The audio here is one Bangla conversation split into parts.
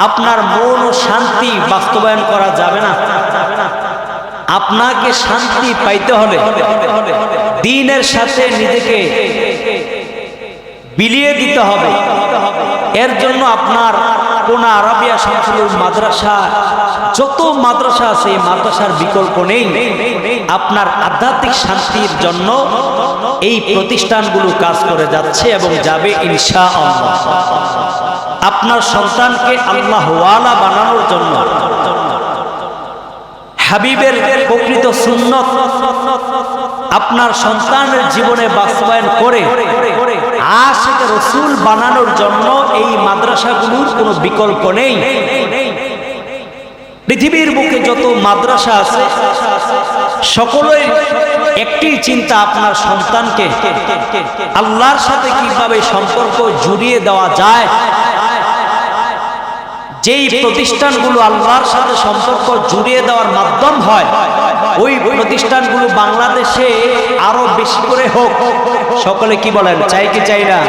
আপনার মন ও শান্তি বাস্তবায়ন করা যাবে না। আপনাকে শান্তি পাইতে হলে দ্বীনের সাথে নিজেকে বিলিয়ে দিতে হবে। এর জন্য আপনার কোনা আরাবিয়া শামসুল মাদ্রাসা, যত মাদ্রাসা আছে এই মাদ্রাসার বিকল্প নেই। আপনার আধ্যাত্মিক শান্তির জন্য এই প্রতিষ্ঠানগুলো কাজ করে যাচ্ছে এবং যাবে ইনশাআল্লাহ। আপনার সন্তানকে আল্লাহওয়ালা বানানোর জন্য, হাবিবের প্রকৃত সুন্নত আপনার সন্তানের জীবনে বাস্তবায়ন করে আশিক রাসূল বানানোর জন্য এই মাদ্রাসাগুলোর কোনো বিকল্প নেই। পৃথিবীর বুকে যত মাদ্রাসা আছে সকলেই একটি চিন্তা, আপনার সন্তানকে আল্লাহর সাথে কিভাবে সম্পর্ক জুড়িয়ে দেওয়া যায়। যেই প্রতিষ্ঠানগুলো আল্লাহর সাথে সম্পর্ক জুড়িয়ে দেওয়ার মাধ্যম হয়, ওই প্রতিষ্ঠানগুলো বাংলাদেশে আরো বেশি করে হোক। সকলে কি বলেন, চাই কি চাই না?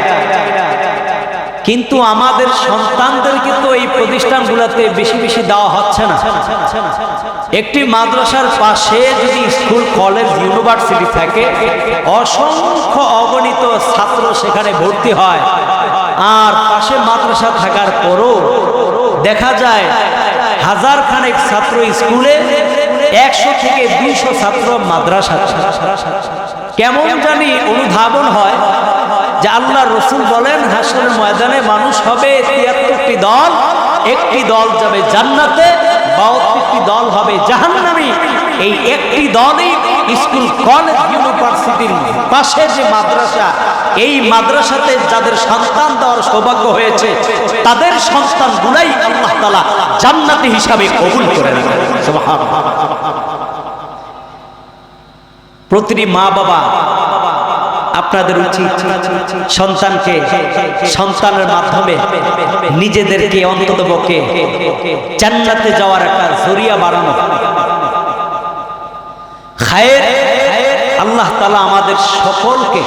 কিন্তু আমাদের সন্তানদেরকে তো এই প্রতিষ্ঠানগুলোতে বেশি বেশি দেওয়া হচ্ছে না। একটি মাদ্রাসার পাশে যদি স্কুল, কলেজ, ইউনিভার্সিটি থাকে, অসংখ্য অগণিত ছাত্র সেখানে ভর্তি হয়। আর পাশে মাদ্রাসা থাকার পরও দেখা যায় হাজার খানেক ছাত্র স্কুলে, 100 থেকে 200 ছাত্র মাদ্রাসা। কেমন জানি অনুধাবন হয় যে আল্লাহর রাসূল বলেন হাসরের ময়দানে মানুষ হবে 73টি দল, একটি দল যাবে জান্নাতে, 72টি দল হবে জাহান্নামী। এই একটি দলই স্কুল, কলেজ, ইউনিভার্সিটির পাশে যে মাদ্রাসা, এই মাদ্রাসাতে যাদের সন্তান দেওয়ার সৌভাগ্য হয়েছে তাদের সন্তানগুলাই আল্লাহ তাআলা জান্নাতি হিসাবে কবুল করে নেবেন। সুবহানাল্লাহ। প্রতিটি মা বাবা আপনাদের উচিত সন্তানকে, সন্তানের মাধ্যমে নিজেদেরকে অন্ততপক্ষে জান্নাতে যাওয়ার একটা জরিয়া বানানো। খায়ের আল্লাহ তাআলা আমাদের সকলকে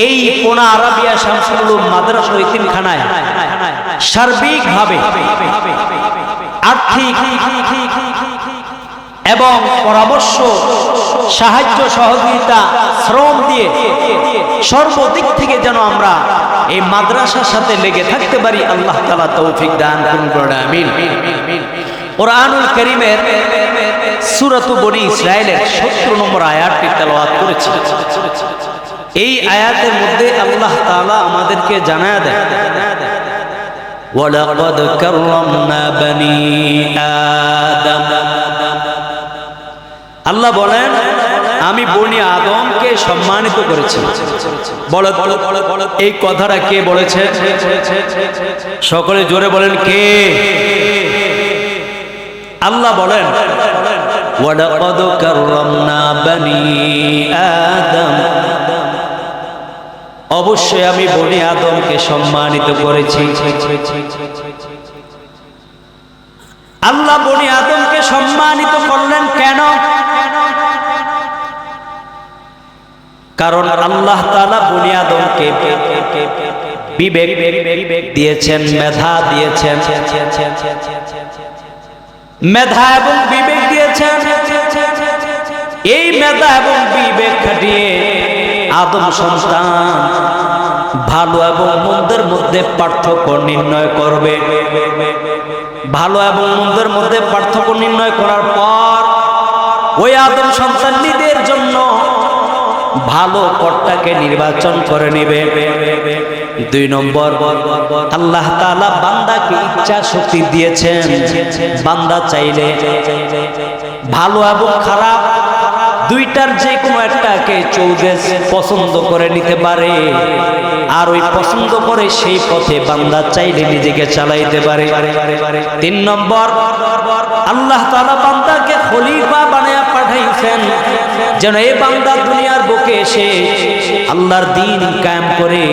এই কোনা আরাবিয়া শামসুল মাদ্রাসা ইতিমখানায় সার্বিকভাবে আর্থিক এবং পরামর্শ, সাহায্য, সহযোগিতা, শ্রম দিয়ে সর্বদিক থেকে যেন আমরা এই মাদ্রাসার সাথে লেগে থাকতে পারি। আল্লাহ তাআলা তৌফিক দান করুন। আমিন। কুরআনুল কারীমের সূরাত বনী ইসরাঈলের 17 নম্বর আয়াতটি তেলাওয়াত করেছি। এই আয়াতের মধ্যে আল্লাহ তাআলা আমাদেরকে জানায় দেন, ওয়ালাকাদ কাররামনা বনী আদম। আল্লাহ বলেন আমি বনী আদমকে সম্মানিত করেছি। বলো এই কথাটা কে বলেছে? সকলে জোরে বলেন, কে? আল্লাহ বলেন ওয়ালাকাদ কাররামনা বনী আদম, অবশ্যই আমি বনী আদমকে সম্মানিত করেছি। আল্লাহ বনী আদমকে সম্মানিত করলেন কেন? কারণ আল্লাহ তাআলা বনী আদমকে বিবেক দিয়েছেন, মেধা দিয়েছেন, মেধা এবং বিবেক দিয়েছেন। এই মেধা এবং বিবেক খাটিয়ে আদম সন্তান ভালো এবং মন্দের মধ্যে পার্থক্য নির্ণয় করবে। ভালো এবং মন্দের মধ্যে পার্থক্য নির্ণয় করার পর ওই আদম সন্তান নিজের জন্য ভালো পথটাকে নির্বাচন করে নেবে। 2 নম্বর, আল্লাহ তাআলা বান্দাকে ইচ্ছা শক্তি দিয়েছেন। বান্দা চাইলে ভালো এবং খারাপ দুইটার যে কোনো একটাকে চৌদেশ পছন্দ করে নিতে পারে, আর ওই পছন্দ করে সেই পথে বান্দা চাইলে নিজেকে চালাইতে পারে। 3 নম্বর, আল্লাহ তাআলা বান্দাকে খলিফা বানায়া পাঠাইছেন যেন এই বান্দা দুনিয়ার বুকে এসে আল্লাহর দ্বীন কায়েম করে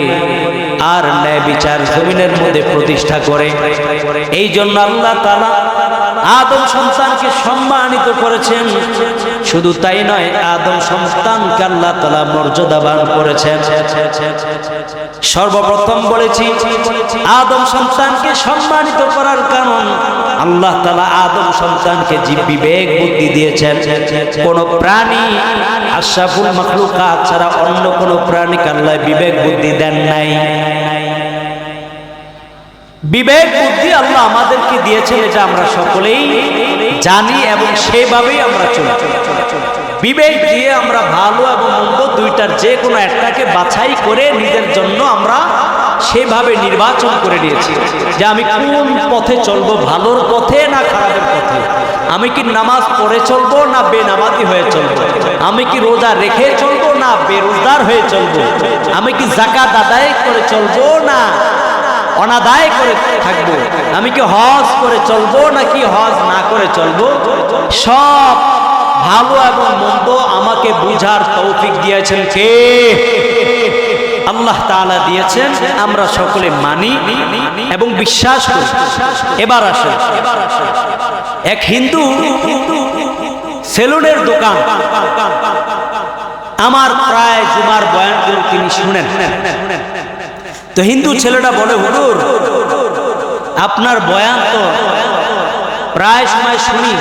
আর ন্যায় বিচার জমিনের মধ্যে প্রতিষ্ঠা করে। এই জন্য আল্লাহ তাআলা আদম সন্তানকে সম্মানিত করেছেন। শুধু তাই নয়, আদম সন্তানকে আল্লাহ তাআলা মর্যাদাবান করেছেন। সর্বপ্রথম বলেছি, আদম সন্তানকে সম্মানিত করার কারণ আল্লাহ তাআলা আদম সন্তানকে যে বিবেক বুদ্ধি দিয়েছেন, কোন প্রাণী আশরাফুল মাখলুকাত ছাড়া অন্য কোন প্রাণীকে আল্লাহ বিবেক বুদ্ধি দেন নাই। বিবেক বুদ্ধি আল্লাহ আমাদেরকে দিয়েছেন, এটা আমরা সকলেই জানি এবং সেভাবেই আমরা চলি। বিবেক দিয়ে আমরা ভালো এবং মন্দ দুইটার যে কোনো একটাকে বাছাই করে নিজের জন্য আমরা সেভাবে নির্বাচন করে নিয়েছি যে আমি কোন পথে চলবো, ভালোর পথে না খারাপের পথে। আমি কি নামাজ পড়ে চলবো না বেনামাজি হয়ে চলবো? আমি কি রোজা রেখে চলবো না বেরোজগার হয়ে চলবো? আমি কি যাকাত আদায় করে চলবো না অনাদায় করে থাকবো? আমি কি হজ করে চলবো নাকি হজ না করে চলবো? সব ভালো এবং মন্দ আমাকে বুঝার তৌফিক দিয়েছেন কে? আল্লাহ তাআলা দিয়েছেন। আমরা সকলে মানি এবং বিশ্বাস করি। এবার আসেন, এক হিন্দু সেলুনের দোকান, আমার প্রায় জুমার বয়ানগুলো তিনি শুনেন। তো হিন্দু ছেলেটা বলে, হুজুর আপনার বয়ান তো প্রায় সময় শুনি,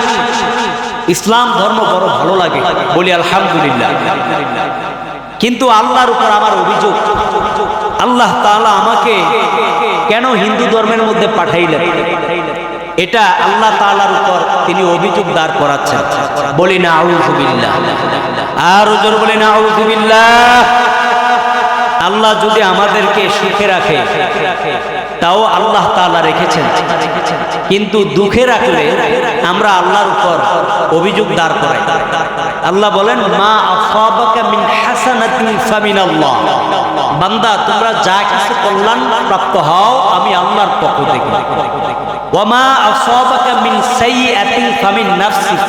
ইসলাম ধর্ম বড় ভালো লাগে। বলি আলহামদুলিল্লাহ। কিন্তু আল্লাহর উপর আমার অভিযোগ, আল্লাহ তাআলা আমাকে কেন হিন্দু ধর্মের মধ্যে পাঠাইলেন? এটা আল্লাহ তাআলার উপর তিনি অভিযোগ দাঁড় করাচ্ছেন। বলি না আউযুবিল্লাহ, আর জোর বলি না আউযুবিল্লাহ। আল্লাহ যদি আমাদেরকে সুখে রাখে তাও আল্লাহ তাআলা রেখেছেন, কিন্তু দুঃখে রাখলে আমরা আল্লাহর উপর অভিযোগ দাঁড় করাই। আল্লাহ বলেন, মা আসাবাকা মিন হাসানাতিন ফামিনাল্লাহ, বান্দা তোমরা যা কিছু কল্যাণ প্রাপ্ত হও আমি আল্লাহর পক্ষ থেকে। ওয়া মা আসাবাকা মিন সাইয়্যাতিন ফামিন নাফসিক,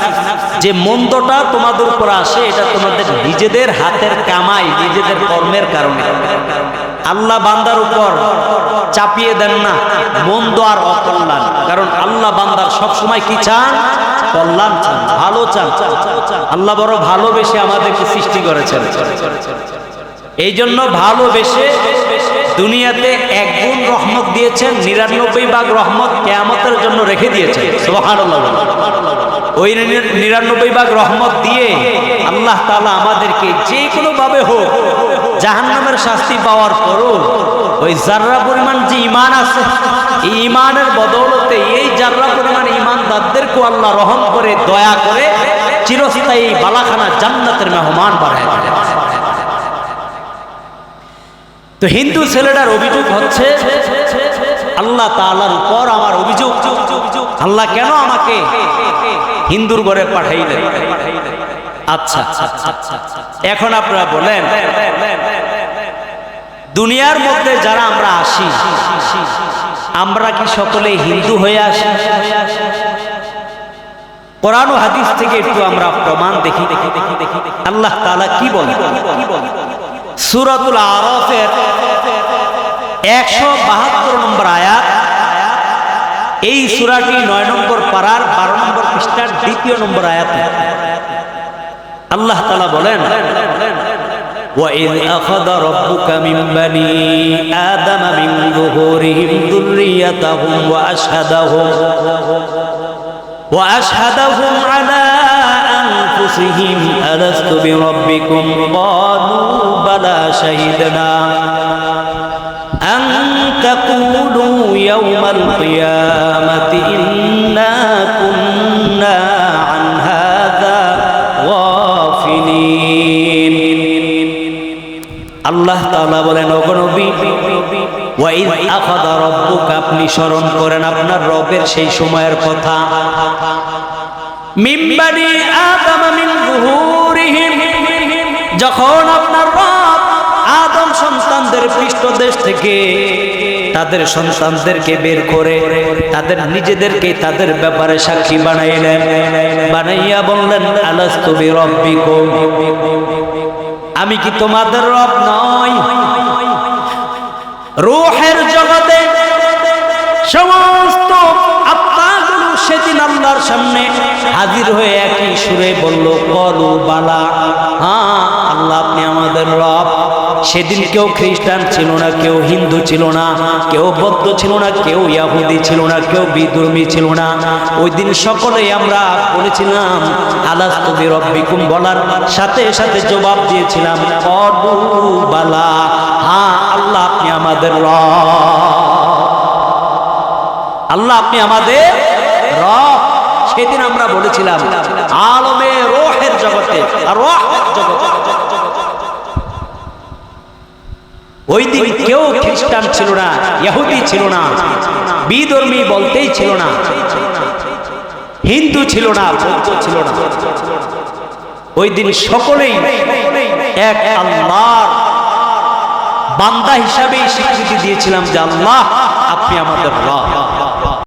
যে মন্দটা তোমাদের উপর আসে এটা তোমাদের নিজেদের হাতের কামাই, নিজেদের কর্মের কারণে। আল্লাহ বান্দার উপর চাপিয়ে দেন না মন্দ আর অকল্যাণ, কারণ আল্লাহ বান্দার সব সময় কি চান? কল্যাণ চান, ভালো চান। আল্লাহ বড় ভালোবেসে আমাদেরকে সৃষ্টি করেছেন। এই জন্য ভালোবেসে দুনিয়াতে এক গুণ রহমত দিয়েছেন, 99 ভাগ রহমত কিয়ামতের জন্য রেখে দিয়েছেন। সুবহানাল্লাহ। ওই 99 ভাগ রহমত দিয়ে আল্লাহ তাআলা আমাদেরকে যে কোনো ভাবে হোক জাহান্নামের শাস্তি পাওয়ার পরও ওই জাররা পরিমাণ যে ঈমান আছে, এই ঈমানের বদৌলতে এই জাররা পরিমাণ ঈমানদারদেরকে আল্লাহ রহম করে দয়া করে চিরস্থায়ী বালাখানা জান্নাতের মেহমান বানায় দেন। তো হিন্দু ছেলেটার অভিযোগ হচ্ছে, আল্লাহ তাআলার উপর আমার অভিযোগ, আল্লাহ কেন আমাকে হিন্দুর ঘরে পাঠাইলেন? আচ্ছা, এখন আপনারা বলেন, দুনিয়ার মধ্যে যারা আমরা আসি, আমরা কি সকলে হিন্দু হয়ে আসি? কোরআন ও হাদিস থেকে একটু আমরা প্রমাণ দেখি। আল্লাহ তাআলা কি বলেন? সূরাতুল আরাফের 172 নম্বর আয়াত, এই সূরাটি 9 নম্বর পারার 12 নম্বর পৃষ্ঠার 2 নম্বর আয়াতে আল্লাহ তাআলা বলেন, وَإِذْ أَخَذَ رَبُّكَ مِنْ بَنِي آدَمَ مِنْ ظُهُورِهِمْ ذُرِّيَّتَهُمْ وَأَشْهَدَهُمْ عَلَى أَنفُسِهِمْ أَلَسْتُ بِرَبِّكُمْ قَالُوا بَلَى شَهِدْنَا أَنْ تَقُولُوا يَوْمَ الْقِيَامَةِ إِنَّا كُنَّا عَنْ هَذَا غَافِلِينَ। আল্লাহ তাআলা বলেন, ওগো নবী, ওয়াইদ আখাযা রাব্বুকা, আপনি স্মরণ করেন আপনার রবের সেই সময়ের কথা। মিন বানি আদম মিন যুহুরিহিম, যখন আপনার রব আদম সন্তানদের পৃষ্ঠদেশ থেকে তাদের সন্তানদেরকে বের করে তাদের নিজেদেরকে তাদের ব্যাপারে সাক্ষী বানাইলেন, বানাইয়া বললেন, আলাস্তু বিরাব্বিকুম, আমি কি তোমাদের রব নই? রূহের জগতে সমস্ত আত্মাগুলো সেদিন আল্লাহর সামনে হাজির হয়ে একই সুরে বলল কলু বালা, হ্যাঁ আল্লাহ আপনি আমাদের রব। সেদিন কেউ খ্রিস্টান ছিল না, কেউ হিন্দু ছিল না, কেউ বৌদ্ধ ছিল না, কেউ ইহুদি ছিল না, কেউ বিধর্মী ছিল না। ওই দিন সকলেই আমরা বলেছিলাম আলাস্তু বিরব্বিকুম, বলার সাথে সাথে জবাব দিয়েছিলাম কলু বালা, হ্যাঁ আল্লাহ আপনি আমাদের রব, আল্লাহ আপনি আমাদের রব। সেদিন আমরা বলেছিলাম আলমে রূহের জগতে, রূহের জগতে ওই দিন কেউ খ্রিস্টান ছিল না, ইহুদি ছিল না, বিধর্মী বলতেই ছিল না, হিন্দু ছিল না, বৌদ্ধ ছিল না। ওই দিন সকলেই এক আল্লাহর বান্দা হিসাবে স্বীকৃতি দিয়েছিলাম যে আল্লাহ আপনি আমাদের রব।